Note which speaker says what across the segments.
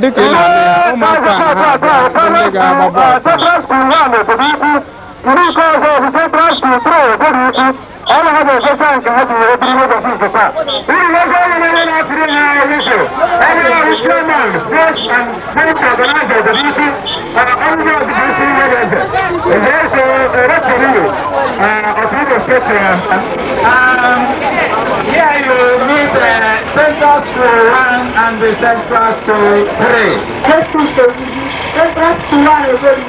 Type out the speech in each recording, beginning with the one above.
Speaker 1: dịka ị na-anụ ya ụmụaka na ha abịa bụ ndị ga-agba bọọlụ taa.
Speaker 2: All of the person can have to be able to see the fact. We are going to issue. Every chairman, yes, and many organizers the meeting only of the DC leaders. And there's a referee of the state. Here you meet Central School 1 and the Central School 3.
Speaker 3: Let's push the Central School 1 again.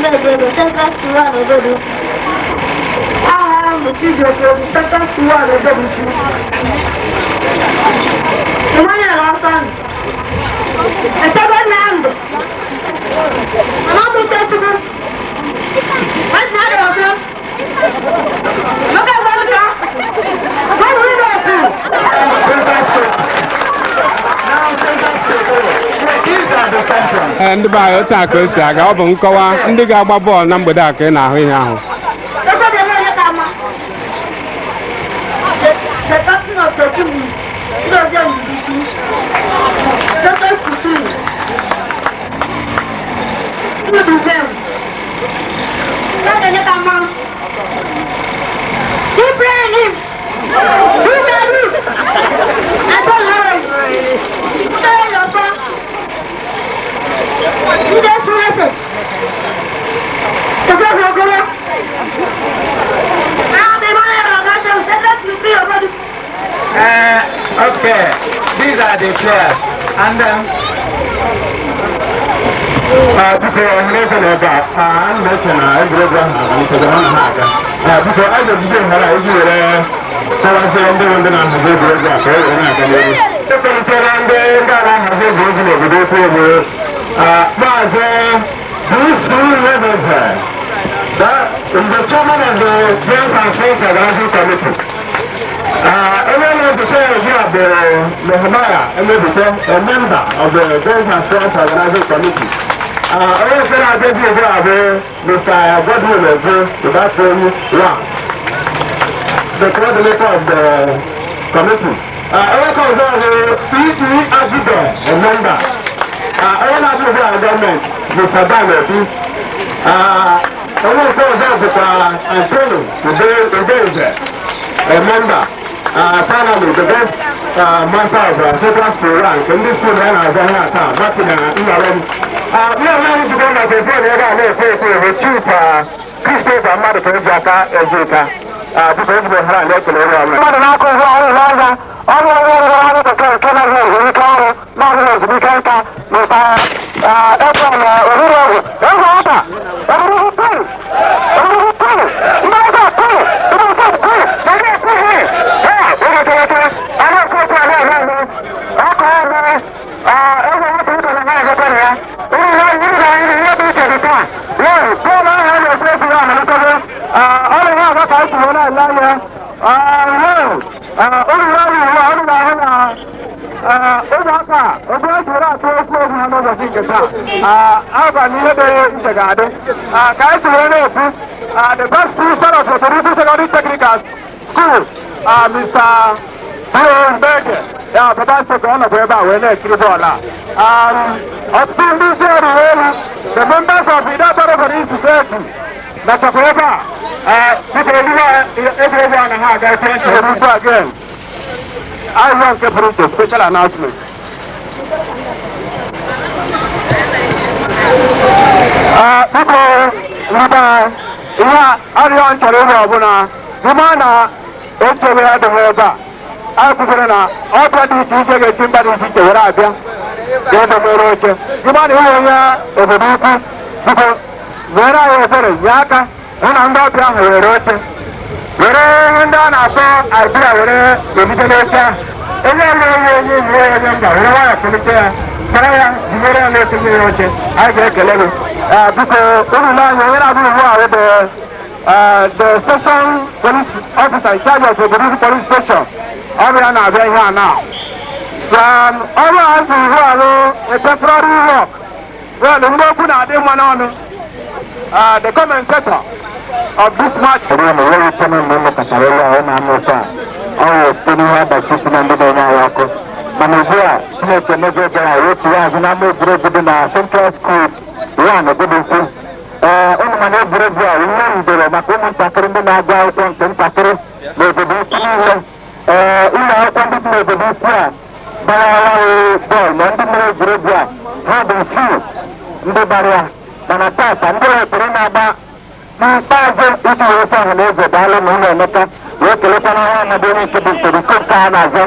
Speaker 3: The Central School 1 already. I am the children of the Central School 1 already. The money I lost on. I said, what land? I'm not going to tell you. What's that about you? Look at what you are. What will you do?
Speaker 1: Ndị be anyị otu a ka o si aga ọ bụ nkọwa ndị ga-agba bọọlụ na mgbede a ka ị na-ahụ ihe ahụ.
Speaker 2: Okay, these are the players, and then people are mentioning about and mentioning everyone because I'm not because I just say how I do it. So I say I'm doing the non hazard program. I'm not going to do the program. I'm not going to do the program. But this levels that the chairman of the Players and Sports Organizing Committee. Everyone before you have the Nehemiah, and a member of the Players and Sports Organizing Committee. I said I did you have Mr. Godwin the bathroom one, the coordinator of the committee. I call the P.E. Ajibe, a member. I want to do our government, Mr. Daniel. I want to call the Antonio, the a member. Finally, the best master of Central School rank in this school and as I have town, not in we are ready to go to the phone with Chief Christopher Madapaka Ezenwata. Because we have a local area. The best principal of the Community Secondary Technical School, Mr. Berger. Yeah, but that's the one of the members of the Data Society, that's a forever. Everyone has their attention again. I want to put a special announcement. People, Arion Charona, Humana, Ochevera the Heba, Alpuna, all parties usually get somebody to Arabia, the Morocha, Humana over people, where I was Yaka, and I'm not young Rocha. Where I done, I saw idea where the Literature, and then I get a level. Because the station police officer in charge of the police station, are now. From all to a temporary work. Well, the local on the commentator of this match. ọrụ site n'ihe ọdachi si na ndị na-enye anyị ọkụ mana ugbu a Chineke mejọ gara otu ya azụ n'ama egwuregwu dị na Central School ya na Ogbunkwu ụmụ mana egwuregwu a ihe rubere maka ụmụntakịrị ndị na-agụ akwụkwọ nke ntakịrị n'obodo ukwu niile ụlọ akwụkwọ ndị dị n'obodo ukwu a gbara bọọlụ na ndị mere egwuregwu a ha bụ isii ndị gbara ya mana tata ndị wetara na-agba n'ikpeazụ iji wesi ọha na eze daalụ na ụlọ Emeka wee kelekwana ha ọnọdụ onye nke bụ ntoriko nke ha na-azọ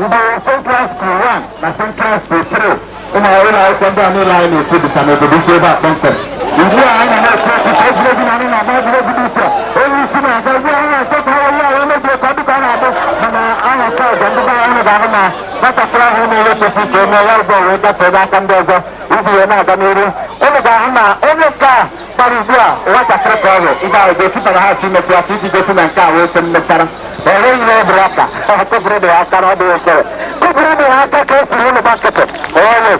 Speaker 2: ndị Central School 1 na Central School 3 ụmụ ụlọ akwụkwọ ndị a niile anyị na-ekwu dịka n'obodo ukwu ebe a kpọmkwem ugbu a anyị na-ekwu okwu ka egwuregwu na anyị na-agba egwuregwu dị iche onye isi na-aga ugbu a anyị na-achọta onye ahụ emebie ka ọ dịka ọ na-abụ mana aha ka ọzọ ndị bara anyị ga-ahụ na nwatakịrị ahụ na-ewepụta ka eme ya ụzọ wee gafee n'aka ndị ọzọ iji wee na-aga n'iru unu ga-ahụ na onye nke a gbara ugbu a nwatakịrị ka ọ bụ ndị ahụ ga-etipara ha chi imetụ aka iji gosi na nke a wee se mmechara enweghị ihe eburu aka kụbụrụ dị aka na ọ dị okere kụbụrụ dị aka ka esiri ụlọ bakịtị ọrụ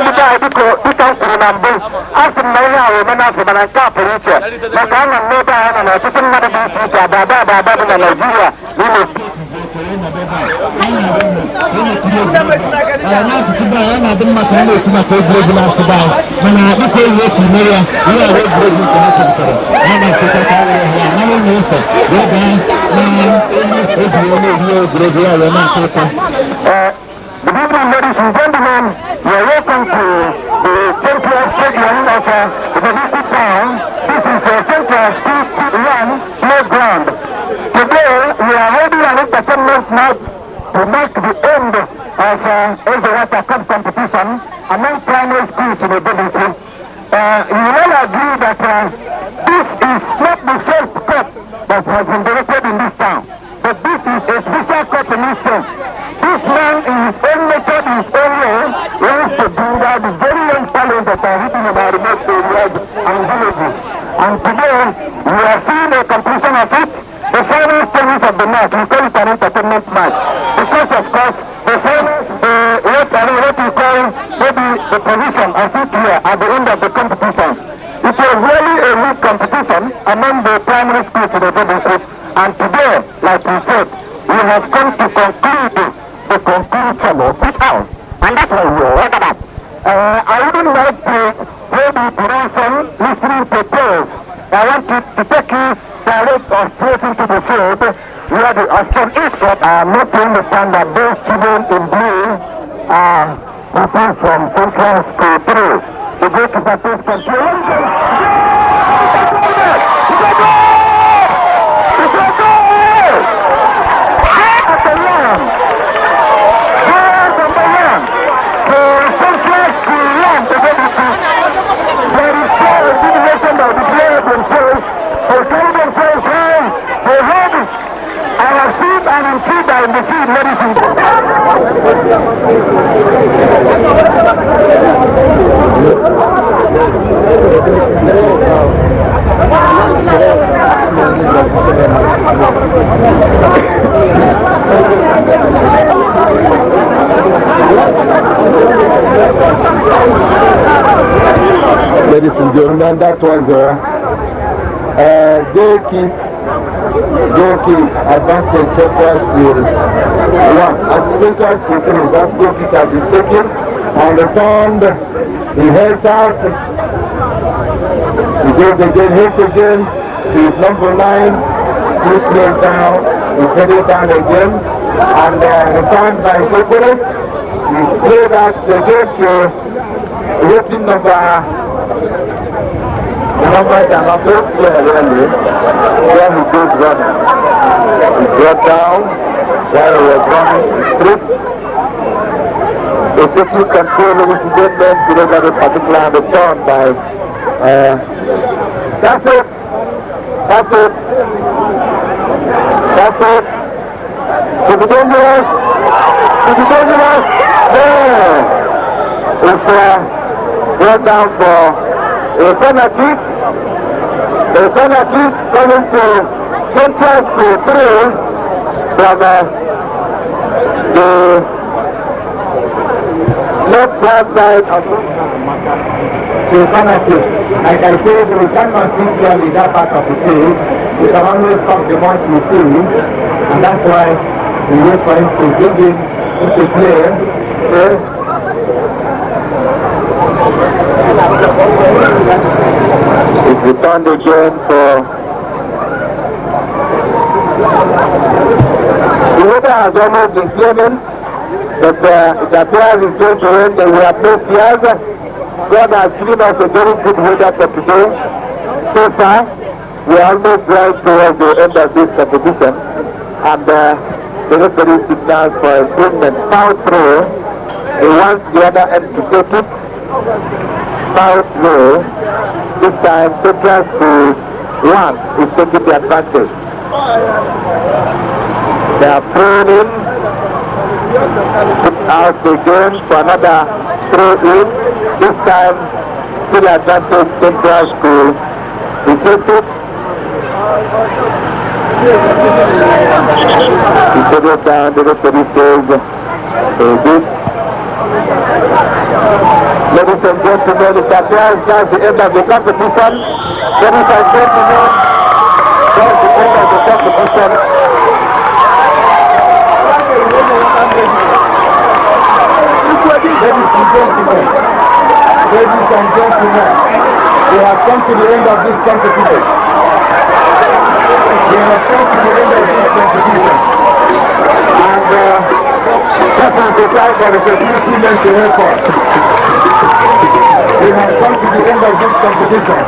Speaker 2: ndị ahụ dịka m kwuru na mbụ a sị m na ihe ahụ omenafọ mana nke a pụrụ iche maka anọ m n'ebe ahụ nọ na ọtụtụ mmadụ dị iche iche abada dị na Naịjirịa n'ime n'asụsụ be anyị na-adị mma ka a na-ekwu maka egwuregwu n'asụsụ be anyị mana dịka eyi esi mere ya ihe ahụ egwuregwu nke ha chepụtara ha na-echekọta ya na onye efe wee baa na egwuregwu egwuregwu ya wee na-akọ ụkọ. Good evening, ladies and gentlemen. You are welcome to the Central Stadium of Ogbunkwu Town. This is the Central School 1 playground. Today, we are holding an entertainment night to mark the end of Ezenwata Cup competition among primary schools in Ogbunkwu. You will all agree that this is not the first cup that has been directed in this town, but this is a special cup in itself. This man, in his own method, in his own way, wants to bring out the very young talent that are hidden in our remote areas and villages. And today, we are seeing a completion of it. The final stages of the match, we call it an entertainment match. Because, of course, the final, what we call maybe the position as it here at the end of the competition. It was really a weak competition among the primary schools in the Ogbunkwu. And today, like we said, we have come to conclude the conclusion of it out. And that's why we are over that. I wouldn't like to maybe pronounce some listening to players. I want to take you direct or straight into the field where the Austrian is. But I am not to understand that those children in blue are people from Central School 3. The goalkeeper takes control. In the field, ladies and ladies and gentlemen, that was goalkeep advancing Central School 1. As Central School 3, that goalkeep has been taken and returned. He heads out. He goes again, hits again. He is number 9. He plays down. He's headed down again. And returned by his opponent. He played out again to waiting the number can not play really. Where he goes running. He got down while he was running straight. The safety control of the gentleman to look at a particular return by that's it. To be dangerous. There. It's brought down for a penalty. The penalty coming to Central School 3 from the left-hand side of the penalty. Like I said, we cannot see clearly that part of the field. we can always stop the match we see, and that's why we wait for him to bring in into play. It's returned again for the weather has almost been claiming that it appears it's going to rain, that we have no fears. God has given us a very good weather for today. So far, we are almost right towards the end of this competition, and the referee signals for improvement. Foul throw, he wants the other end to take it. Foul throw, this time Central School 1 is taking the advantage. They are thrown in, put out again for another throw in. This time, still advantage Central School. We take it. We put it down, the referee says, good. Ladies and gentlemen, it appears that's the end of the competition. Ladies and gentlemen, that's the end of the competition. Ladies and gentlemen, we have come to the end of this competition. We have come to the end of this competition. And that is the time for the security men to record. We have come to the end of this competition.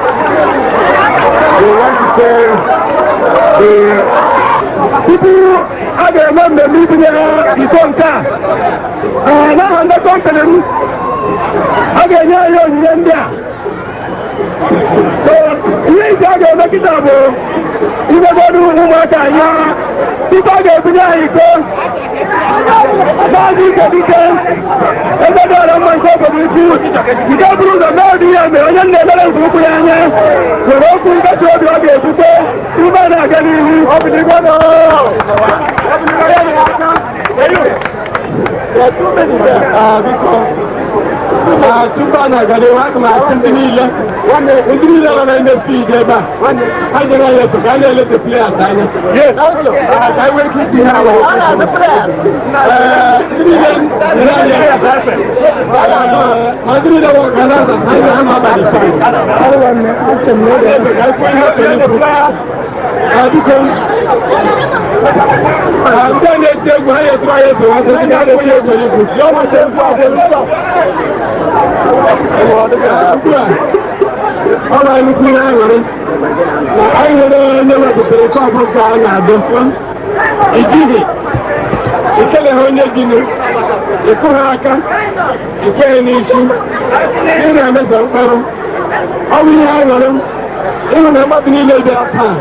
Speaker 2: We want to say the people are the ones that live in the contact. And now on the company, again, you're in India. So, here is the Kitabo. You go to Umaka, people get to go. Now you can be there. And the other one goes with you. You don't do the Melody and the other level of Ukraine. You're open to show the other people. You might not get in. Open the one. There are too many there. Chupana gade watu masindiile wane indiile wana indefije ba wane hajana yetu gale lete player sana yes also I will keep you now the player indiile ya sasa madrid wa Canada haya mabadi sana hao wane acha mmoja kwa player because ndani ya timu haya tuayetu wanataka kuyetu yoma tempo all I'm looking at it. I never to the top of Ghana, this one. It did it. It's a hundred, the Kuraka, the Kenishim, the Amazon, how we have them, even a money later time.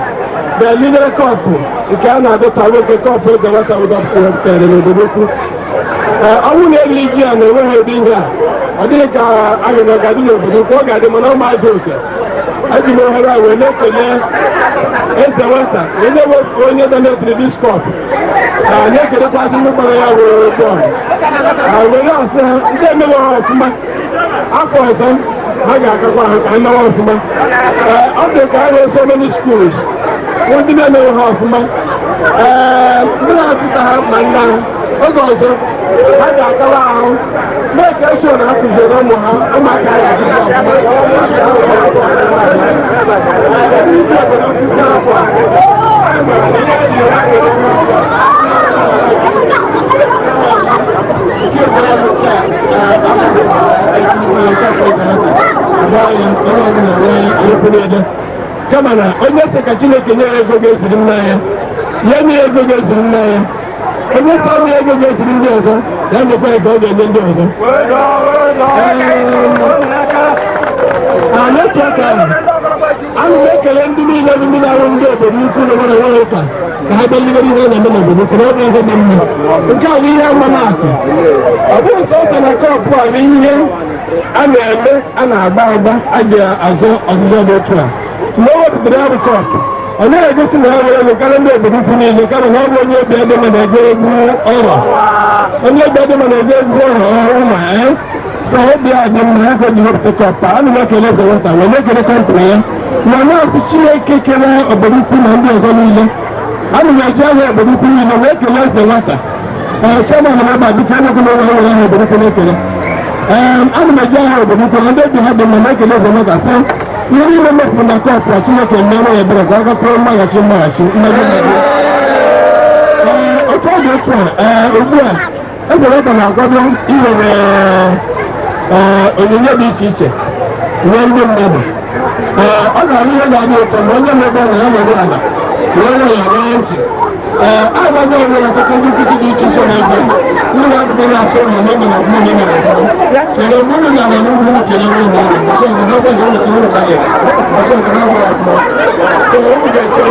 Speaker 2: The leader couple, the Canada, the couple, the rest of the I won't let you and the way I've been here. I think I don't know, I don't got them on my daughter. I don't know how I will let the Ezenwata. We never go near the net to this cup. I make it a passing number I will go. I will not say, let me know of my after them. I got I know of my. After I have so many schools. What did I know how of my? I have my now. Also, I got around. Make sure that you don't know how my come on, I'm not a Chinese go get to the man. Yemi go get to the man. And this time I go get to the man, then the play go get the man. I'm not talking. I'm making a million $1 but you could have won a I believe in the minute, but it's not the because we have a master. I was also a cup for me. I'm a barber, I get a tour. No, the other cup. I never just know the calendar, but it's in the calendar when you're better than I gave over. I'm not better than I gave over, so ebe a dị mma ego dị họpụtakọpa a na-ekele Ezenwata wee na-ekele kọntrị ya ma na-asị Chineke kere obodo ukwu na ndị ọzọ niile ana m eji ahịa obodo ukwu niile wee kelee Ezenwata chairman m ebe a dịka enyeghị m ụlọ ọrụ ahụ obodo ukwu na-ekele ana m eji ahịa obodo ukwu na ndị obi ha dị mma na-ekele Ezenwata sị ihe niile mepụrụ na kọpụ a Chineke mere ya ebere ka ọ gakwuru mmaghachi mmegbu otu ọ dị otu a ugbu a Ezenwata na-akwado iwere onyinye dị iche iche nye ndị mmadụ ọ ga-arụ ihe ga-adị ụtọ ma onye mebe na ya nọdụ ala were ya nwee ntị agbago nwere ọtụtụ ndị nkịtị dị iche iche na-ebe ndị na-apụta na-atụ ụlọ n'oge na ọbụla ihe na chere mmadụ na ala n'ugwu na kele ụlọ ọrụ ọsọ nke n'oge nke ụlọ ụlọ karịa ọsọ nke n'afọ afọ ụmụ ga-eche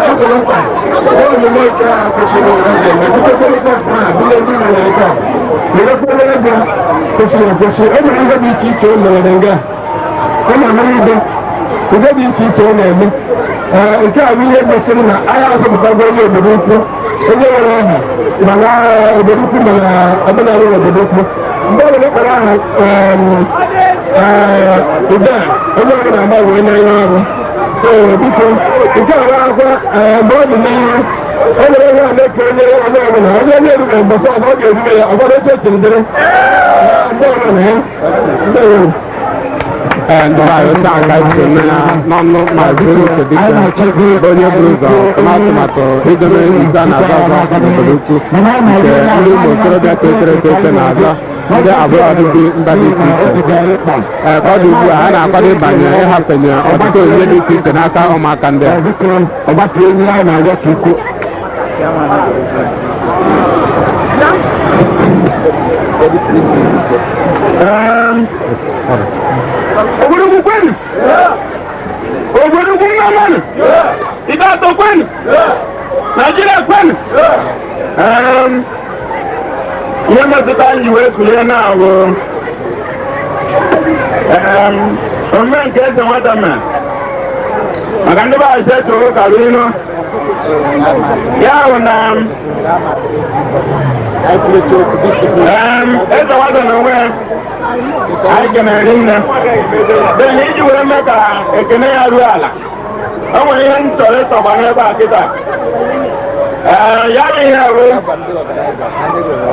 Speaker 2: Ezenwata omume nke a kwesịrị ụzọ ma tutekọrịta ọfụma bụrụ ndị nwere ego werekwere ego kwesịrị ekwesị e nwere ihe dị iche iche o mere nga ọ na-amara ibe ụdị dị iche iche ọ na-eme nke a bụ ihe gosiri na agha azọpụtago onye obodo ukwu onye nwere aha ma na obodo ukwu ma na omenala obodo ukwu mgbe ọ bụla kpara aha ude onye ọbụla na-agbanwe n'anya ọrụ biko nke a akwa mgbe ọ dị n'ihu o nwere ihe a na-ekere nyere onye ọbụla onye na-erube mbọsị ọzọ ọ ga-erube ya ọgbara etu esiri dịrị mgbe ọbụla ya ndewo
Speaker 1: ndị anyị taa ka so n'ọnụ maazị Kedika onye buru ụzọ n'atụmatụ idobe izu a na-azọ ọzọ n'obodo ukwu nke ndị ụmụ okorobịa totere etote na-azọ ndị abụọ ọdịdị mba dị iche iche ka ọ dị ugbu a ha na-akwado ịbanye ịhafenye ọtụtụ onyinye dị iche iche n'aka ụmụaka ndị
Speaker 2: obodo ukwu kwenu obodo ukwu mmanụ ibe atọ kwenu Naijiria kwenu ihe mmetụta anyị wee kulie na abụ omume nke Ezenwata mere maka ndị be anyị setụrụ karụ inu ya bụ na Ezenwata na onwe anyị kenere nne n'ihi iji were mee ka ekene ya ruo ala o nwere ihe ntọrọ ịtọgba n'ebe a kịta ya bụ ihe bụ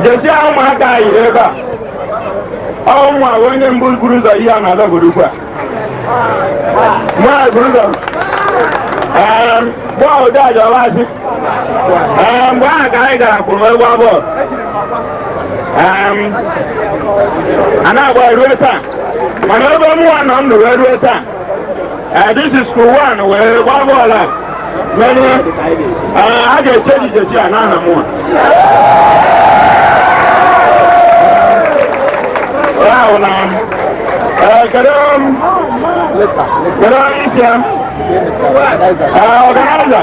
Speaker 2: jesi ahụ ụmụaka anyị ebe a ụmụ ahụ onye mbụ buru ụzọ ihe a na-ala obodo ukwu a mụa buru ụzọ gbaa ụdị aja ọlachi mgbe ahụ ka anyị gara kwụrụ egwu bọọlụ a na-agba ruo taa mana ebe mụnwa nọ ndụ wee ruo taa this is school 1 wee gbaa bọọlụ a mere a ga-eche jijesi a n'aha mụnwa ya bụ na kedu onye isi ya ọganaiza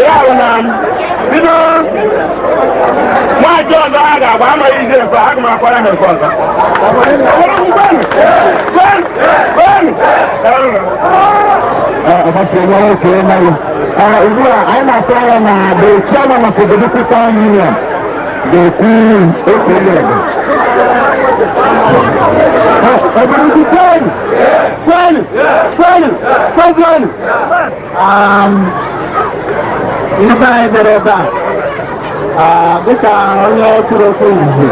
Speaker 2: ya bụ na bido nwaanyị ọzọ a ga-agba amaghị ize mfe aga m akwara ha nke ọzọ
Speaker 4: ugbu a anyị na-atụ anya na the chairman of the Deputy Union ga-ekwu okwu ego
Speaker 2: ndị anyị bịara ebe a dịka onye kwuru okwu izizi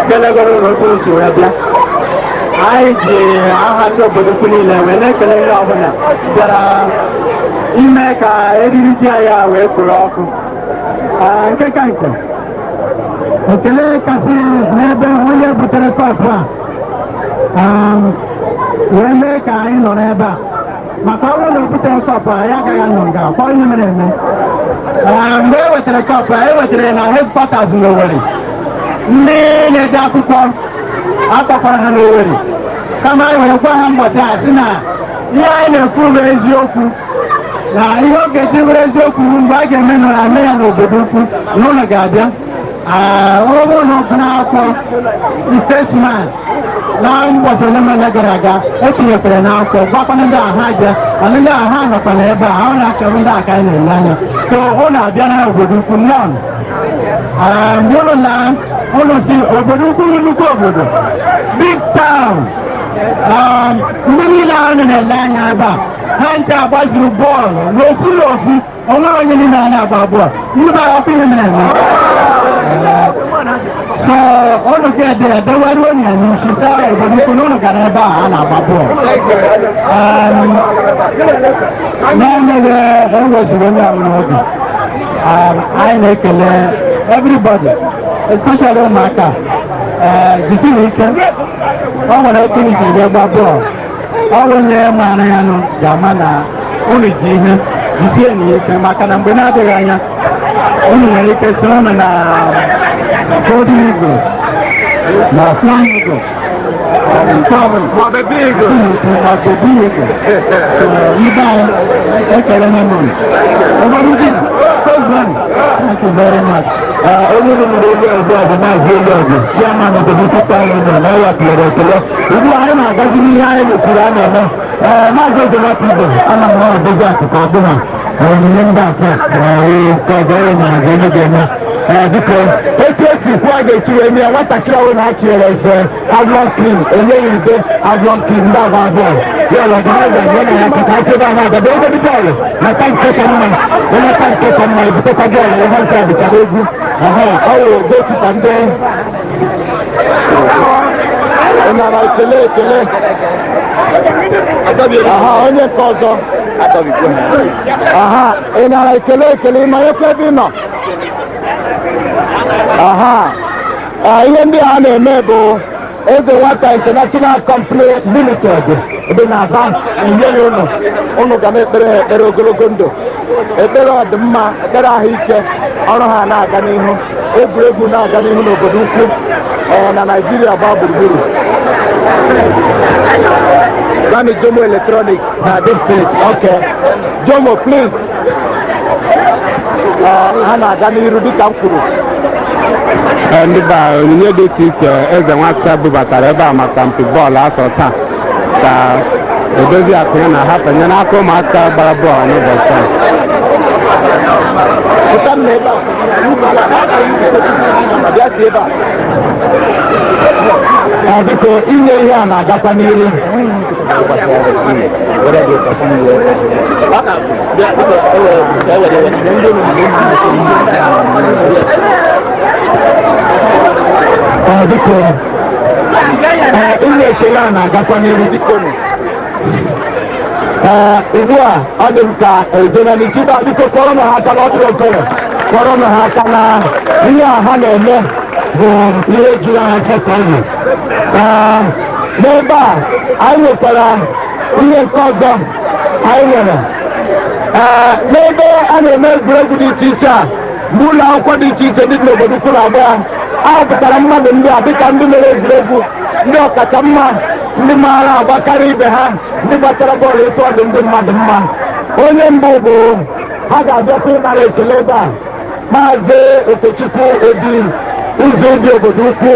Speaker 2: kelegoro n'otu osi wee bịa anyị ji aha ndị obodo ukwu niile wee na-ekele ihe ọbụla bịara ime ka eriri ji anyị wee kwuru ọkụ nke ka nke ekele kasị n'ebe onye butere kọpụ a wee mee ka anyị nọ n'ebe a maka ọrụ na obutere kọpụ a ya agaghị anọ nga kwa ihe mere eme mgbe e wetara kọpụ a e wetara na headquarters n'Owerri ndị na-ede akwụkwọ akpọkwara ha n'Owerri kama anyị were gwa ha mbọchị a sị na ihe anyị na-ekwu bụ eziokwu na ihe ọ ga-eji bụrụ eziokwu mgbe a ga-eme nọrọ ame ya n'obodo ukwu n'ụlọ ga-abịa ọ bụrụ na ọbụla akwụkwọ statesman na ụbọchị ole gara aga etinyekwara n'akwụkwọ gwakwana ndị ahụ aja mana ndị ahụ nọkwa n'ebe a ọ na-achọrọ ndị aka anyị na-ele anya so ọ na-abịa na obodo ukwu nọn
Speaker 4: Mụrụ na ụlọ si obodo ukwu nnukwu obodo big town ndị niile ahụ na-ele anya ebe a ha nche agbaziri bọọlụ n'ofu n'ofu onwe onye niile anya agba bọọlụ ndị be ọkụ ihe na-eme so ụlọ ga-ede edewere onye n'isi saa obodo ukwu na ụlọ gara ebe a na-agba bọọlụ na-emeghị eweziri onye ahụ n'oge anyị na-ekele everybody especially ụmụaka jisiri ike ọ nwere otu isi wee gba bọọlụ ọ onye maara ya nụ ga-ama na unu ji ihe jisie n'ike maka na mgbe na-adịghị anya unu nwere ike soro unu na golden eagle na flying eagle ibe anyị ekele na mụrụ thank you very much. Onye nwere onye ọzọ bụ maazị Eliọgụ chairman of the Municipal Union na ọya kelere ekele ugbu anyị na-agazi n'ihe anyị mepụrụ a na-eme maazị Ezenwata Igbo ana m ọdụzi akụkụ ọbụla onyinye ndị afọ nke ọzọ onye na-aga onye ga-eme biko etu esi kwụ a ga-echi wee mee nwatakịrị ọhụrụ na-achịere efe aglọn klin enyeghị ide aglọn klin ndị agba abụọ ya ọlọganaza nye na ya kata achị ebe a na-agaba ebe dị bọọlụ na tankị ka mma onye tankị ka mma ebutekwa bọọlụ ihe nke a bụchara egwu ọwụ gokipa ndị nara ekele ekele onye nke ọzọ ị nara ekele ekele ịma ekwe ebe ị nọ ihe ndị a na-eme bụ Ezenwata International Company Limited dị na Aba enyeghị ụnụ ga na-ekpere ogologo ndụ ekpere ọdịmma ekpere ahụike ọrụ ha na-aga n'ihu egwuregwu na-aga n'ihu n'obodo ukwu na Naịjirịa gbaa gburugburu Gani Jomo Electronic na this place okay Jomo please ha na-aga n'iru dịka m kwuru
Speaker 1: ndị be onyinye dị iche iche Ezenwata bubatara ebe a maka mpi bọọlụ asọ taa ka edozi akụ ya na hapụnye n'aka ụmụaka gbara bọọlụ n'ụbọchị
Speaker 4: taa biko inye ihe a na-agakwa n'iru biko ihe ekele a na-agakwa n'iru biko ugbu a ọ dị m ka ezenanichiba biko kpọrọ m ha aka na ọdụ okere kpọrọ m ha aka na ihe a ha na-eme bụ ihe juru anya sekọndị n'ebe a anyị nwekwara ihe nke ọzọ anyị nwere n'ebe a na-eme egwuregwu dị iche iche a mgbe ụlọ akwụkwọ dị iche iche dị n'obodo ukwu na-abịa ahọpụtara mmadụ ndị a dịka ndị mere egwuregwu ndị ọkacha mma ndị maara agba karịa ibe ha ndị gbachara bọọlụ ịtụ ọdụ ndị mmadụ mma onye mbụ bụ ha ga-abịakwa ịnara ekele ebe a maazị Okechukwu Obi ụzọ ụdị obodo ukwu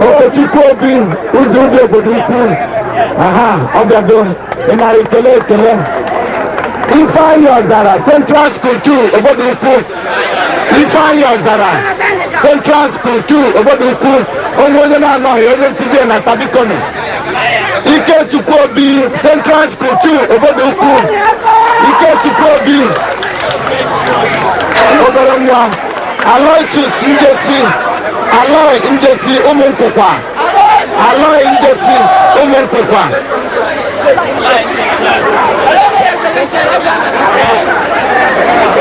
Speaker 4: Okechukwu Obi ụzọ ụdị obodo ukwu ọ bịado ịnara ekele Ifeanyi Ọzara Central School 2 obodo ukwu Ifeanyi Ọzara Central School 2 obodo ukwu onye na-anọghị onye nkuzi na tabikoni Ikechukwu Obi Central School 2 obodo ukwu Ikechukwu Obi obere nwa Aloysius Njesi ụmụ nkwụkwa Aloy Njesi ụmụ nkwụkwa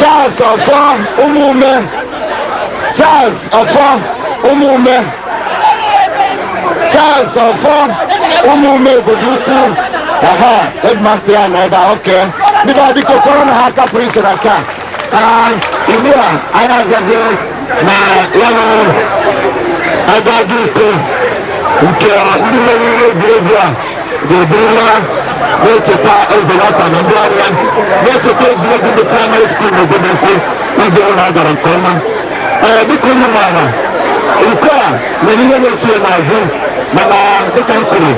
Speaker 4: Charles Ọfọ ụmụume Charles Ọfọ ụmụume Charles Ọfọ ụmụume obodo ukwu headmaster ya na ebe a oke ndị be adịka okporo na ha kapụrụ isoro aka ugbu a anyị agaghị na ya na agaghị iko nke ndị meriri egwuregwu a ga-eburula na-echeta Ezenwata na ndị ọrụ ya na-echeta egwuregwu ndị praịmarị skuul n'obodo ukwu iji ụlọ a gara nke ọma dịka ụmụ maara nke a nwere ihe na-esi n'azụ mana dịka m kwuru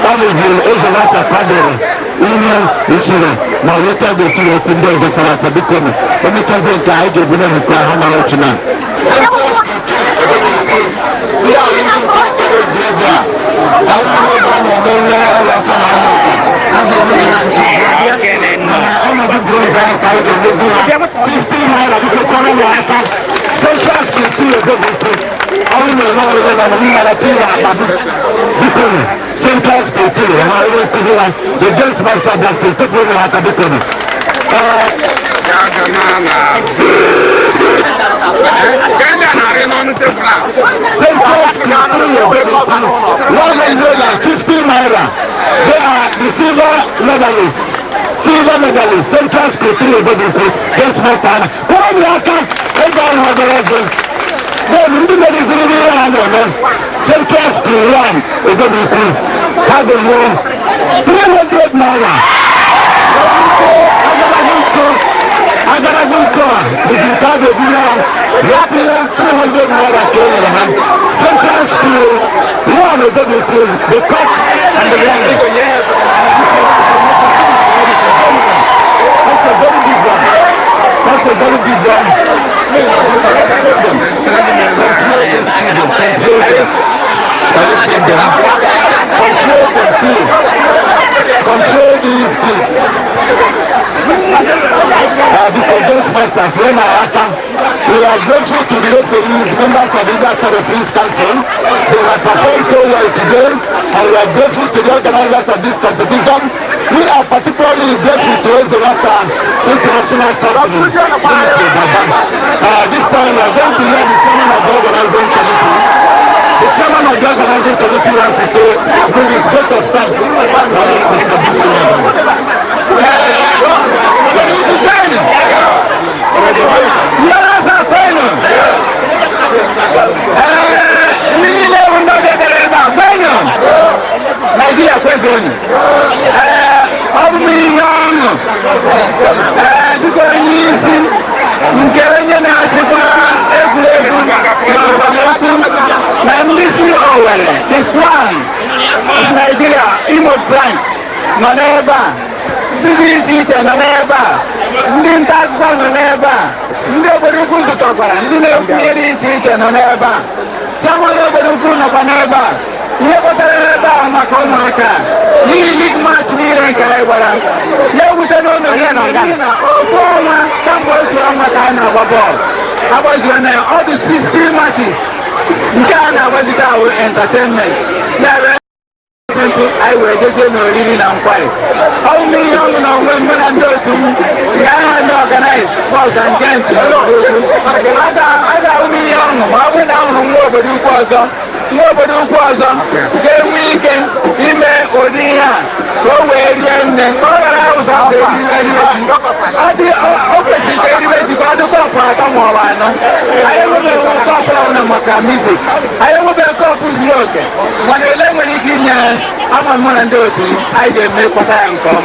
Speaker 4: ọ meziri Ezenwata kwadoro ihe usoro na weta ga-etiri okwu ndị ọzọ fara aka biko na emechazi nke anyị ga-ebu na nke ha mara otu na Central School Central School the dance master dance school took over Hakabikono. Central School 150 naira. They are the silver medalists. Silver medalist, Central School 3 dance master. Come on, Central School 1 have a more 300 naira. Agaragunko, the Chicago dinner, 300 naira came in hand. Central School 1 of the cup and the runner. That's a very big one. That's a very big one. Control the studio, control them. Control them, please. Control these kids. The Congress Master, we are grateful to the referees, members of the Police Council. They have performed so well today, and we are grateful to the organizers of this competition. We are particularly grateful to Ezenwata International Company. This time we are going to hear the chairman of the organizing committee. The chairman of the organizing committee wants to say, with his vote of thanks, Mr. Business. Nigeria question. Nigeria Imo branch Maneba DBT Maneba Nintasa Maneba Ndeburuku Tokara Ndineri Teacher Maneba Chamano Berukuna Maneba Yebotareba Makomaka League match Nirenka Ebara Yabutano Nina Obama Tambo Makana Babo I was when all the 60 matches Ghana was it our entertainment I will just say no reading and quiet. Only young when I go to Ghana organize sports and games. Other only young, I went down on nobody was game weekend, email Odina, go where then all around at the opposite you got to go for a more. I am a top on music. I am a couple look. When I learn when you can. I'm a man and do it. I just make what I am from.